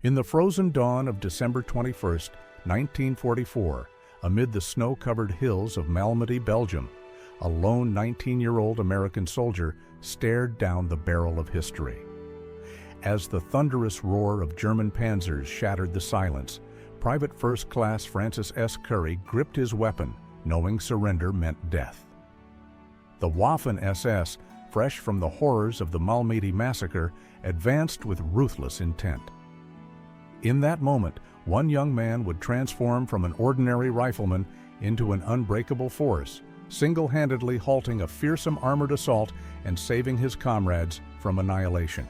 In the frozen dawn of December 21, 1944, amid the snow-covered hills of Malmedy, Belgium, a lone 19-year-old American soldier stared down the barrel of history. As the thunderous roar of German panzers shattered the silence, Private First Class Francis S. Currey gripped his weapon, knowing surrender meant death. The Waffen-SS, fresh from the horrors of the Malmedy massacre, advanced with ruthless intent. In that moment, one young man would transform from an ordinary rifleman into an unbreakable force, single-handedly halting a fearsome armored assault and saving his comrades from annihilation.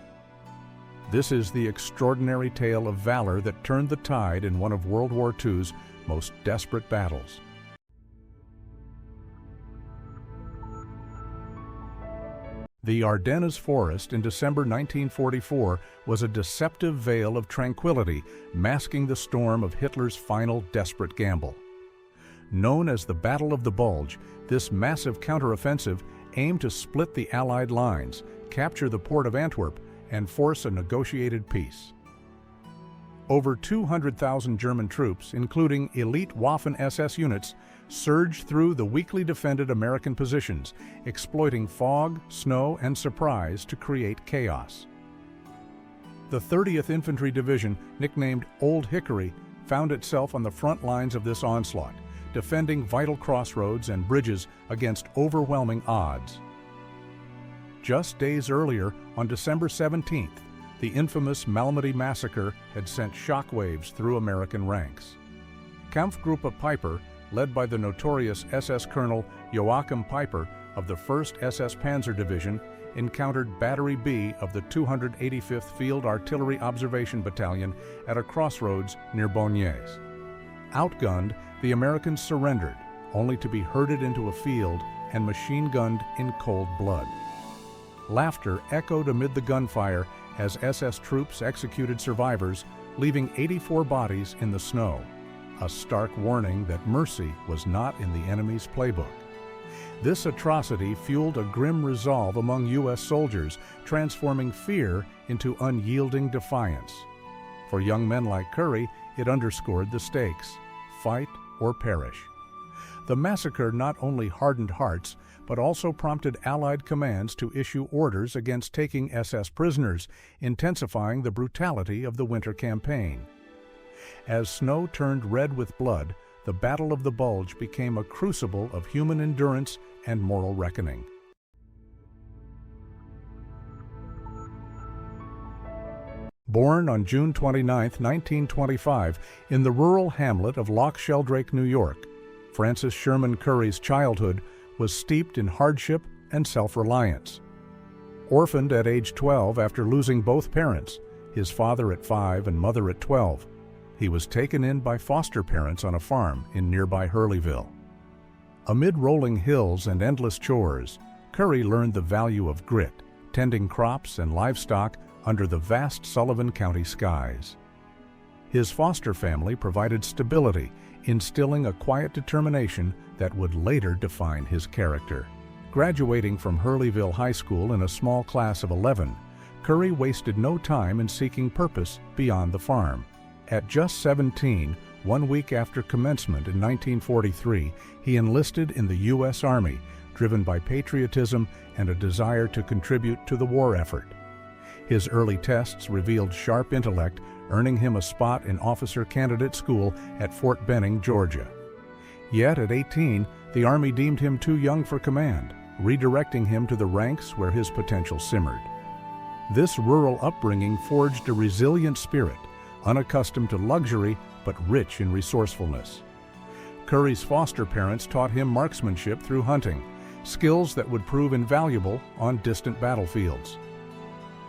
This is the extraordinary tale of valor that turned the tide in one of World War II's most desperate battles. The Ardennes forest in December 1944 was a deceptive veil of tranquility, masking the storm of Hitler's final desperate gamble. Known as the Battle of the Bulge, this massive counteroffensive aimed to split the Allied lines, capture the port of Antwerp, and force a negotiated peace. Over 200,000 German troops, including elite Waffen-SS units, surged through the weakly defended American positions, exploiting fog, snow, and surprise to create chaos. The 30th Infantry Division, nicknamed Old Hickory, found itself on the front lines of this onslaught, defending vital crossroads and bridges against overwhelming odds. Just days earlier, on December 17th, the infamous Malmedy massacre had sent shockwaves through American ranks. Kampfgruppe Peiper, led by the notorious SS Colonel Joachim Peiper of the 1st SS Panzer Division, encountered Battery B of the 285th Field Artillery Observation Battalion at a crossroads near Bognes. Outgunned, the Americans surrendered, only to be herded into a field and machine-gunned in cold blood. Laughter echoed amid the gunfire as SS troops executed survivors, leaving 84 bodies in the snow, a stark warning that mercy was not in the enemy's playbook. This atrocity fueled a grim resolve among U.S. soldiers, transforming fear into unyielding defiance. For young men like Currey, it underscored the stakes: fight or perish. The massacre not only hardened hearts, but also prompted Allied commands to issue orders against taking SS prisoners, intensifying the brutality of the winter campaign. As snow turned red with blood, the Battle of the Bulge became a crucible of human endurance and moral reckoning. Born on June 29, 1925, in the rural hamlet of Loch Sheldrake, New York, Francis Sherman Currey's childhood was steeped in hardship and self-reliance. Orphaned at age 12 after losing both parents, his father at 5 and mother at 12, he was taken in by foster parents on a farm in nearby Hurleyville. Amid rolling hills and endless chores, Currey learned the value of grit, tending crops and livestock under the vast Sullivan County skies. His foster family provided stability, instilling a quiet determination that would later define his character. Graduating from Hurleyville High School in a small class of 11, Currey wasted no time in seeking purpose beyond the farm. At just 17, 1 week after commencement in 1943, he enlisted in the U.S. Army, driven by patriotism and a desire to contribute to the war effort. His early tests revealed sharp intellect, earning him a spot in officer candidate school at Fort Benning, Georgia. Yet at 18, the Army deemed him too young for command, redirecting him to the ranks where his potential simmered. This rural upbringing forged a resilient spirit, unaccustomed to luxury but rich in resourcefulness. Currey's foster parents taught him marksmanship through hunting, skills that would prove invaluable on distant battlefields.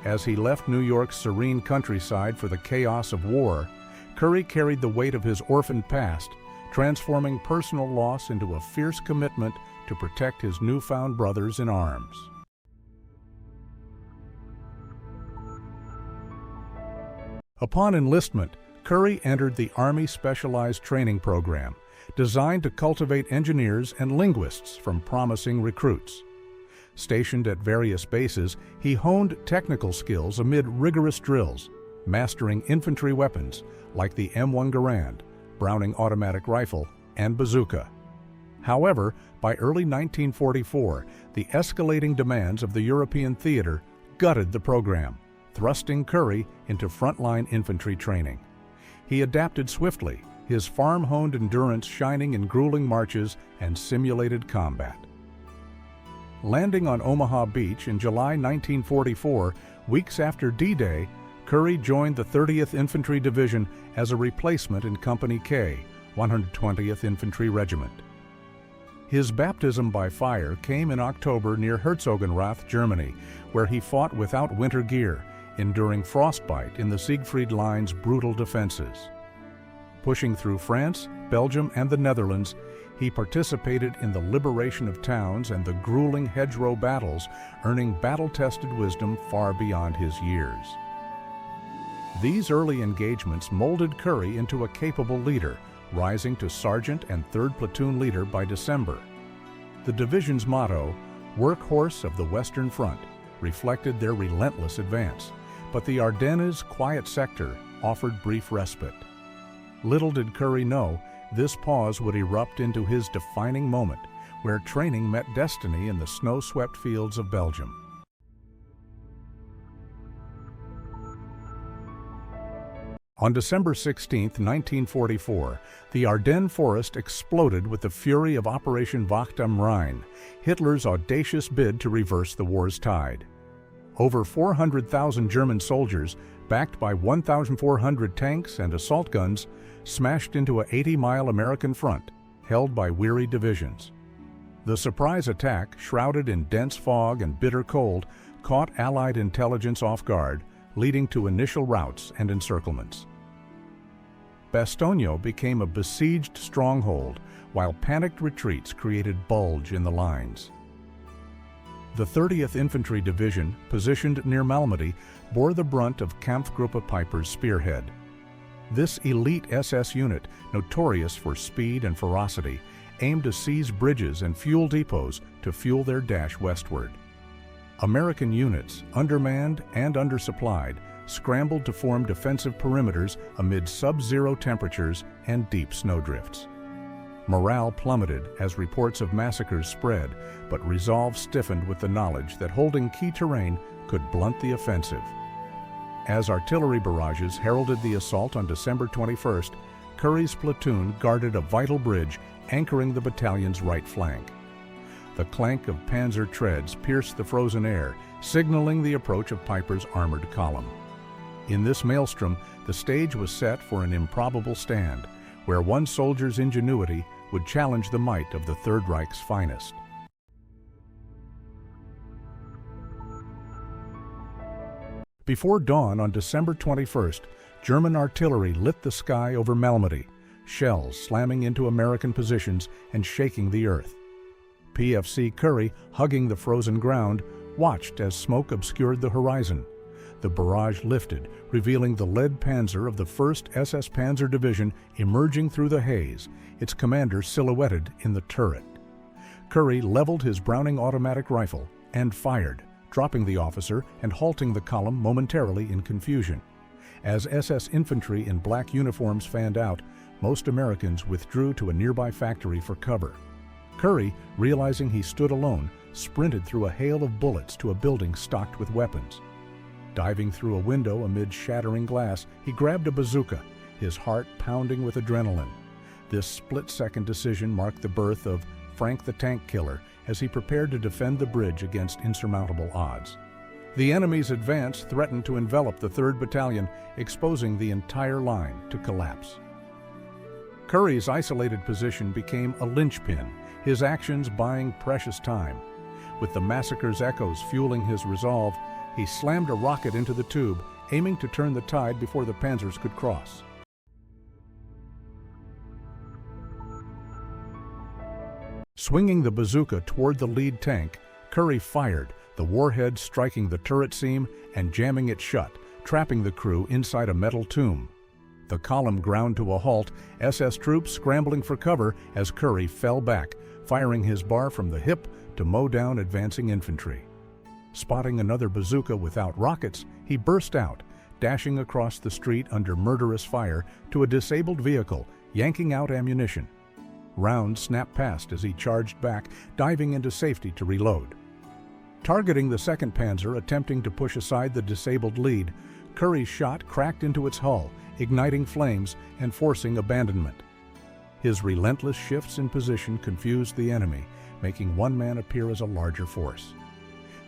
As he left New York's serene countryside for the chaos of war, Currey carried the weight of his orphaned past, transforming personal loss into a fierce commitment to protect his newfound brothers in arms. Upon enlistment, Currey entered the Army Specialized Training Program, designed to cultivate engineers and linguists from promising recruits. Stationed at various bases, he honed technical skills amid rigorous drills, mastering infantry weapons like the M1 Garand, Browning automatic rifle, and bazooka. However, by early 1944, the escalating demands of the European theater gutted the program, thrusting Currey into frontline infantry training. He adapted swiftly, his farm-honed endurance shining in grueling marches and simulated combat. Landing on Omaha Beach in July 1944, weeks after D-Day, Currey joined the 30th Infantry Division as a replacement in Company K, 120th Infantry Regiment. His baptism by fire came in October near Herzogenrath, Germany, where he fought without winter gear, enduring frostbite in the Siegfried Line's brutal defenses. Pushing through France, Belgium, and the Netherlands, he participated in the liberation of towns and the grueling hedgerow battles, earning battle-tested wisdom far beyond his years. These early engagements molded Currey into a capable leader, rising to sergeant and 3rd Platoon leader by December. The division's motto, "Workhorse of the Western Front," reflected their relentless advance, but the Ardennes' quiet sector offered brief respite. Little did Currey know, this pause would erupt into his defining moment, where training met destiny in the snow-swept fields of Belgium. On December 16, 1944, the Ardennes forest exploded with the fury of Operation Wacht am Rhein, Hitler's audacious bid to reverse the war's tide. Over 400,000 German soldiers, backed by 1,400 tanks and assault guns, smashed into an 80-mile American front, held by weary divisions. The surprise attack, shrouded in dense fog and bitter cold, caught Allied intelligence off guard, leading to initial routs and encirclements. Bastogne became a besieged stronghold, while panicked retreats created bulge in the lines. The 30th Infantry Division, positioned near Malmedy, bore the brunt of Kampfgruppe Peiper's spearhead. This elite SS unit, notorious for speed and ferocity, aimed to seize bridges and fuel depots to fuel their dash westward. American units, undermanned and undersupplied, scrambled to form defensive perimeters amid sub-zero temperatures and deep snowdrifts. Morale plummeted as reports of massacres spread, but resolve stiffened with the knowledge that holding key terrain could blunt the offensive. As artillery barrages heralded the assault on December 21st, Currey's platoon guarded a vital bridge anchoring the battalion's right flank. The clank of panzer treads pierced the frozen air, signaling the approach of Peiper's armored column. In this maelstrom, the stage was set for an improbable stand, where one soldier's ingenuity would challenge the might of the Third Reich's finest. Before dawn on December 21st, German artillery lit the sky over Malmedy, shells slamming into American positions and shaking the earth. PFC Currey, hugging the frozen ground, watched as smoke obscured the horizon. The barrage lifted, revealing the lead panzer of the 1st SS Panzer Division emerging through the haze, its commander silhouetted in the turret. Currey leveled his Browning automatic rifle and fired, dropping the officer and halting the column momentarily in confusion. As SS infantry in black uniforms fanned out, most Americans withdrew to a nearby factory for cover. Currey, realizing he stood alone, sprinted through a hail of bullets to a building stocked with weapons. Diving through a window amid shattering glass, he grabbed a bazooka, his heart pounding with adrenaline. This split-second decision marked the birth of Frank the Tank Killer as he prepared to defend the bridge against insurmountable odds. The enemy's advance threatened to envelop the 3rd Battalion, exposing the entire line to collapse. Currey's isolated position became a linchpin, his actions buying precious time. With the massacre's echoes fueling his resolve, he slammed a rocket into the tube, aiming to turn the tide before the panzers could cross. Swinging the bazooka toward the lead tank, Currey fired, the warhead striking the turret seam and jamming it shut, trapping the crew inside a metal tomb. The column ground to a halt, SS troops scrambling for cover as Currey fell back, firing his bar from the hip to mow down advancing infantry. Spotting another bazooka without rockets, he burst out, dashing across the street under murderous fire to a disabled vehicle, yanking out ammunition. Rounds snapped past as he charged back, diving into safety to reload. Targeting the 2nd Panzer attempting to push aside the disabled lead, Currey's shot cracked into its hull, igniting flames and forcing abandonment. His relentless shifts in position confused the enemy, making one man appear as a larger force.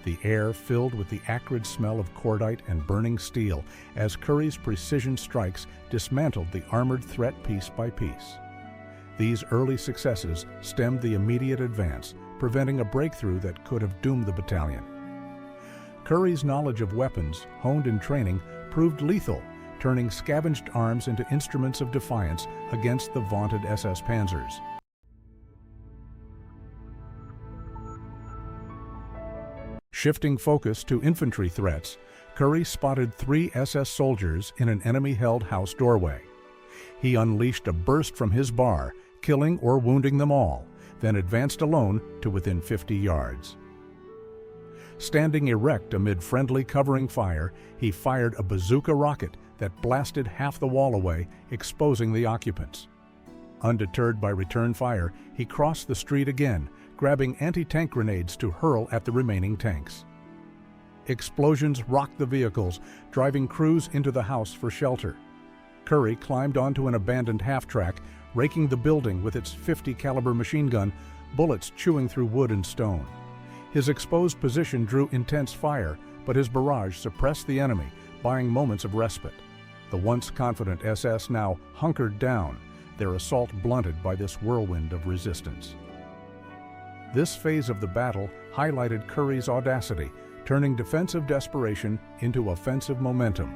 The air filled with the acrid smell of cordite and burning steel as Currey's precision strikes dismantled the armored threat piece by piece. These early successes stemmed the immediate advance, preventing a breakthrough that could have doomed the battalion. Currey's knowledge of weapons, honed in training, proved lethal, turning scavenged arms into instruments of defiance against the vaunted SS panzers. Shifting focus to infantry threats, Currey spotted 3 SS soldiers in an enemy-held house doorway. He unleashed a burst from his bar, killing or wounding them all, then advanced alone to within 50 yards. Standing erect amid friendly covering fire, he fired a bazooka rocket that blasted half the wall away, exposing the occupants. Undeterred by return fire, he crossed the street again, grabbing anti-tank grenades to hurl at the remaining tanks. Explosions rocked the vehicles, driving crews into the house for shelter. Currey climbed onto an abandoned half-track, raking the building with its .50 caliber machine gun, bullets chewing through wood and stone. His exposed position drew intense fire, but his barrage suppressed the enemy, buying moments of respite. The once confident SS now hunkered down, their assault blunted by this whirlwind of resistance. This phase of the battle highlighted Currey's audacity, turning defensive desperation into offensive momentum.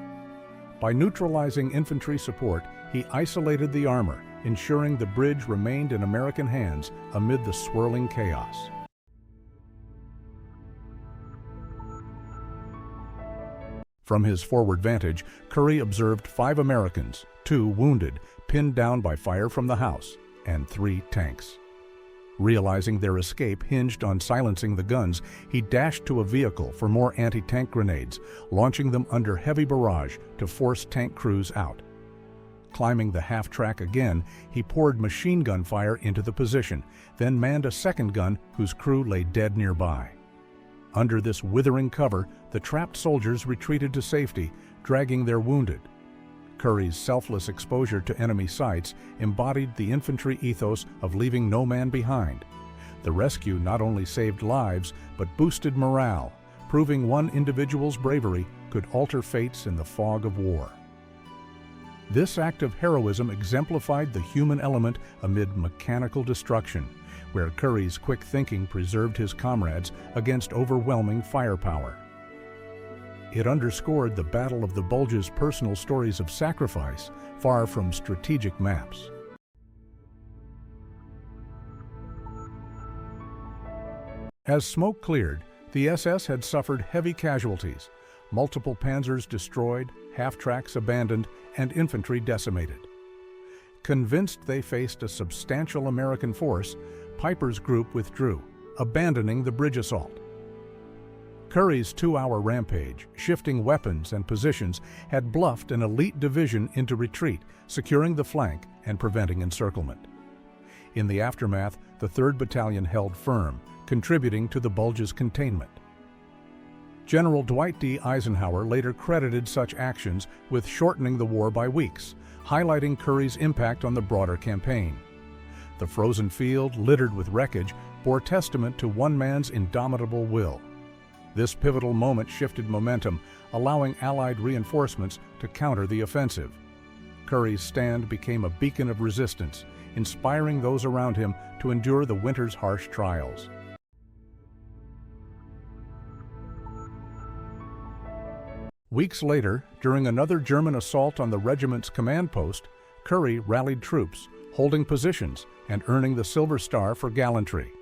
By neutralizing infantry support, he isolated the armor, ensuring the bridge remained in American hands amid the swirling chaos. From his forward vantage, Currey observed 5 Americans, 2 wounded, pinned down by fire from the house, and 3 tanks. Realizing their escape hinged on silencing the guns, he dashed to a vehicle for more anti-tank grenades, launching them under heavy barrage to force tank crews out. Climbing the half-track again, he poured machine gun fire into the position, then manned a second gun whose crew lay dead nearby. Under this withering cover, the trapped soldiers retreated to safety, dragging their wounded. Currey's selfless exposure to enemy sights embodied the infantry ethos of leaving no man behind. The rescue not only saved lives, but boosted morale, proving one individual's bravery could alter fates in the fog of war. This act of heroism exemplified the human element amid mechanical destruction, where Currey's quick thinking preserved his comrades against overwhelming firepower. It underscored the Battle of the Bulge's personal stories of sacrifice, far from strategic maps. As smoke cleared, the SS had suffered heavy casualties, multiple panzers destroyed, half-tracks abandoned, and infantry decimated. Convinced they faced a substantial American force, Piper's group withdrew, abandoning the bridge assault. Currey's 2-hour rampage, shifting weapons and positions, had bluffed an elite division into retreat, securing the flank and preventing encirclement. In the aftermath, the 3rd Battalion held firm, contributing to the Bulge's containment. General Dwight D. Eisenhower later credited such actions with shortening the war by weeks, highlighting Currey's impact on the broader campaign. The frozen field, littered with wreckage, bore testament to one man's indomitable will. This pivotal moment shifted momentum, allowing Allied reinforcements to counter the offensive. Currey's stand became a beacon of resistance, inspiring those around him to endure the winter's harsh trials. Weeks later, during another German assault on the regiment's command post, Currey rallied troops, holding positions and earning the Silver Star for gallantry.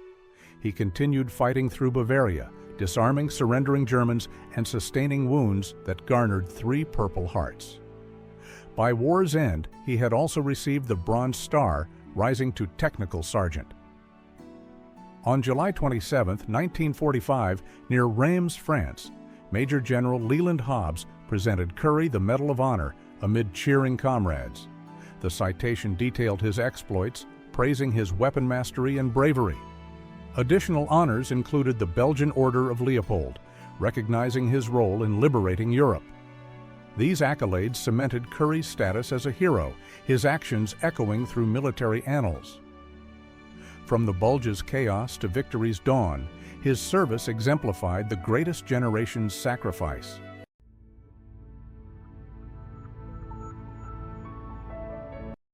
He continued fighting through Bavaria, disarming surrendering Germans and sustaining wounds that garnered 3 Purple Hearts. By war's end, he had also received the Bronze Star, rising to Technical Sergeant. On July 27, 1945, near Reims, France, Major General Leland Hobbs presented Currey the Medal of Honor amid cheering comrades. The citation detailed his exploits, praising his weapon mastery and bravery. Additional honors included the Belgian Order of Leopold, recognizing his role in liberating Europe. These accolades cemented Currey's status as a hero, his actions echoing through military annals. From the Bulge's chaos to victory's dawn, his service exemplified the greatest generation's sacrifice.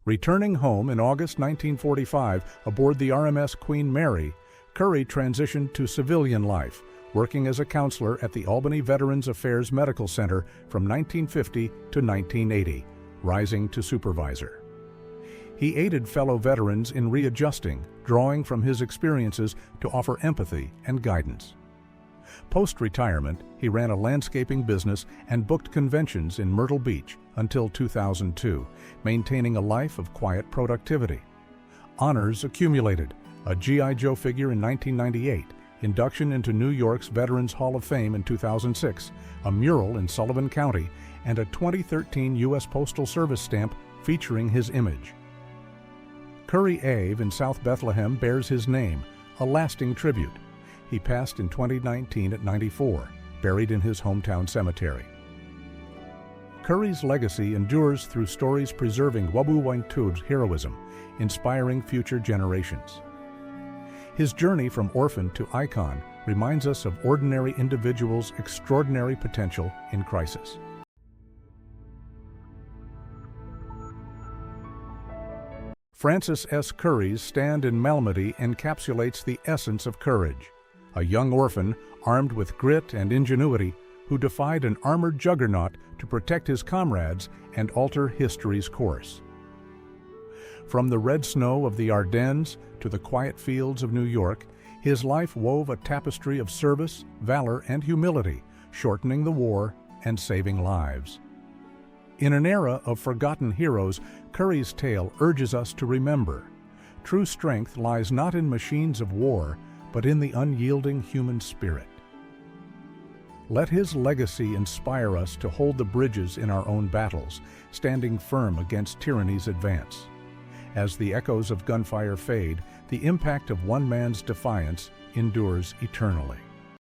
Returning home in August 1945 aboard the RMS Queen Mary, Currey transitioned to civilian life, working as a counselor at the Albany Veterans Affairs Medical Center from 1950 to 1980, rising to supervisor. He aided fellow veterans in readjusting, drawing from his experiences to offer empathy and guidance. Post-retirement, he ran a landscaping business and booked conventions in Myrtle Beach until 2002, maintaining a life of quiet productivity. Honors accumulated: a G.I. Joe figure in 1998, induction into New York's Veterans Hall of Fame in 2006, a mural in Sullivan County, and a 2013 U.S. Postal Service stamp featuring his image. Currey Ave in South Bethlehem bears his name, a lasting tribute. He passed in 2019 at 94, buried in his hometown cemetery. Currey's legacy endures through stories preserving Wabu-Waintu's heroism, inspiring future generations. His journey from orphan to icon reminds us of ordinary individuals' extraordinary potential in crisis. Francis S. Currey's stand in Malmedy encapsulates the essence of courage. A young orphan, armed with grit and ingenuity, who defied an armored juggernaut to protect his comrades and alter history's course. From the red snow of the Ardennes to the quiet fields of New York, his life wove a tapestry of service, valor, and humility, shortening the war and saving lives. In an era of forgotten heroes, Currey's tale urges us to remember: true strength lies not in machines of war, but in the unyielding human spirit. Let his legacy inspire us to hold the bridges in our own battles, standing firm against tyranny's advance. As the echoes of gunfire fade, the impact of one man's defiance endures eternally.